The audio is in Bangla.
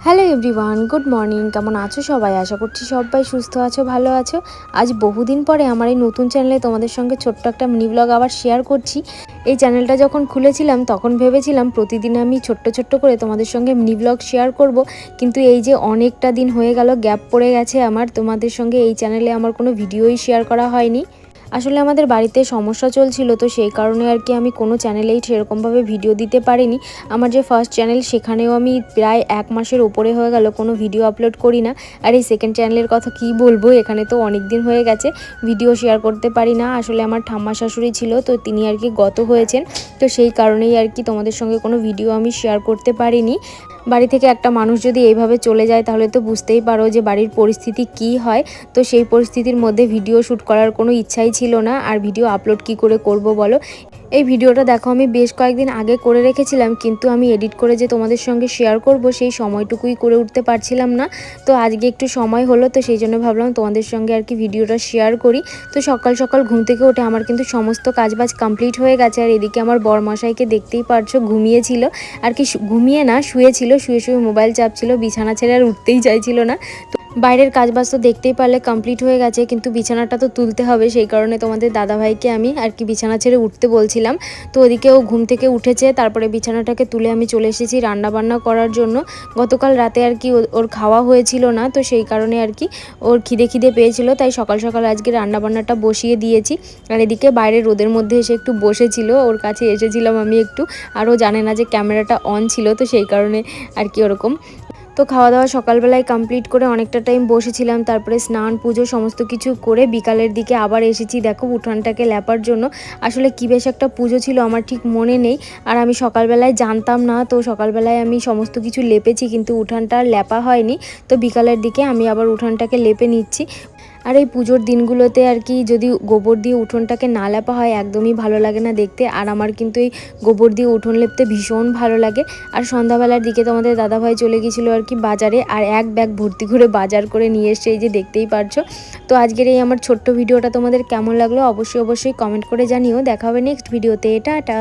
Hello everyone, good morning. কেমন আছো সবাই? আশা করছি সবাই সুস্থ আছো, ভালো আছো। আজ বহুদিন পরে আমার এই নতুন চ্যানেলে তোমাদের সঙ্গে ছোট্ট একটা মিনি ব্লগ আবার শেয়ার করছি। এই চ্যানেলটা যখন খুলেছিলাম তখন ভেবেছিলাম প্রতিদিন আমি ছোট্ট ছোট্ট করে তোমাদের সঙ্গে মিনি ব্লগ শেয়ার করব, কিন্তু এই যে অনেকটা দিন হয়ে গেল, গ্যাপ পড়ে গেছে আমার, তোমাদের সঙ্গে এই চ্যানেলে আমার কোনো ভিডিওই শেয়ার করা হয়নি। আসলে আমাদের বাড়িতে সমস্যা চলছিল, তো সেই কারণে আর কি আমি কোনো চ্যানেলেই সেরকমভাবে ভিডিও দিতে পারিনি। আমার যে ফার্স্ট চ্যানেল সেখানেও আমি প্রায় 1 মাসের ওপরে হয়ে গেল কোনো ভিডিও আপলোড করি না। আর এই সেকেন্ড চ্যানেলের কথা কি বলবো, এখানে তো অনেক দিন হয়ে গেছে ভিডিও শেয়ার করতে পারি না। আসলে আমার ঠাম্মা শাশুড়ি ছিল, তো তিনি আর কি গত হয়েছেন, তো সেই কারণেই আর কি তোমাদের সঙ্গে কোনো ভিডিও আমি শেয়ার করতে পারিনি। বাড়ি থেকে একটা মানুষ যদি এইভাবে চলে যায় তাহলে তো বুঝতেই পারো যে বাড়ির পরিস্থিতি কি হয়। তো সেই পরিস্থিতির মধ্যে ভিডিও শ্যুট করার কোনো ইচ্ছাই ছিল না, আর ভিডিও আপলোড কি করে করব বলো। এই ভিডিওটা দেখো আমি বেশ কয়েকদিন আগে করে রেখেছিলাম, কিন্তু আমি এডিট করে যে তোমাদের সঙ্গে শেয়ার করব সেই সময়টুকুই করে উঠতে পারছিলাম না। তো আজকে একটু সময় হলো, তো সেই জন্য ভাবলাম তোমাদের সঙ্গে আর কি ভিডিওটা শেয়ার করি। তো সকাল সকাল ঘুম থেকে উঠে আমার কিন্তু সমস্ত কাজবাজ কমপ্লিট হয়ে গেছে, আর এদিকে আমার বরমশাইকে দেখতেই পারছো ঘুমিয়েছিল, আর কি ঘুমিয়ে না শুয়েছিল, শুয়ে শুয়ে মোবাইল চাপছিল, বিছানা ছেড়ে আর উঠতেই চাইছিল না। বাইরের কাজবাজ তো দেখতেই পারলে কমপ্লিট হয়ে গেছে, কিন্তু বিছানাটা তো তুলতে হবে, সেই কারণে তোমাদের দাদাভাইকে আমি আর কি বিছানা ছেড়ে উঠতে বলছিলাম। তো ওদিকে ও ঘুম থেকে উঠেছে, তারপরে বিছানাটাকে তুলে আমি চলে এসেছি রান্নাবান্না করার জন্য। গতকাল রাতে আর কি ওর খাওয়া হয়েছিল না, তো সেই কারণে আর কি ওর খিদে খিদে পেয়েছিল, তাই সকাল সকাল আজকে রান্নাবান্নাটা বসিয়ে দিয়েছি। আর এদিকে বাইরে রোদের মধ্যে এসে একটু বসেছিল, ওর কাছে এসেছিলাম আমি একটু, আর ও জানে না যে ক্যামেরাটা অন ছিল, তো সেই কারণে আর কি ওরকম। তো খাওয়া দাওয়া সকালবেলায় কমপ্লিট করে অনেকটা টাইম বসেছিলাম, তারপরে স্নান পুজো সমস্ত কিছু করে বিকালের দিকে আবার এসেছি দেখো উঠানটাকে লেপার জন্য। আসলে কী বেশ একটা পুজো ছিল আমার ঠিক মনে নেই, আর আমি সকালবেলায় জানতাম না, তো সকালবেলায় আমি সমস্ত কিছু লেপেছি কিন্তু উঠানটা আর লেপা হয়নি। তো বিকালের দিকে আমি আবার উঠানটাকে লেপে নিচ্ছি। আর এই পুজোর দিনগুলোতে আর কি যদি গোবর দিয়ে উঠোনটাকে না লেপা হয় একদমই ভালো লাগে না দেখতে, আর আমার কিন্তু এই গোবর দিয়ে উঠোন লেপতে ভীষণ ভালো লাগে। আর সন্ধ্যাবেলার দিকে তো আমাদের দাদাভাই চলে গিয়েছিলো আর কি বাজারে, আর এক ব্যাগ ভর্তি করে বাজার করে নিয়ে এসছে, এই যে দেখতেই পারছো। তো আজকের এই আমার ছোট্ট ভিডিওটা তোমাদের কেমন লাগলো অবশ্যই অবশ্যই কমেন্ট করে জানিও। দেখা হবে নেক্সট ভিডিওতে, টাটা।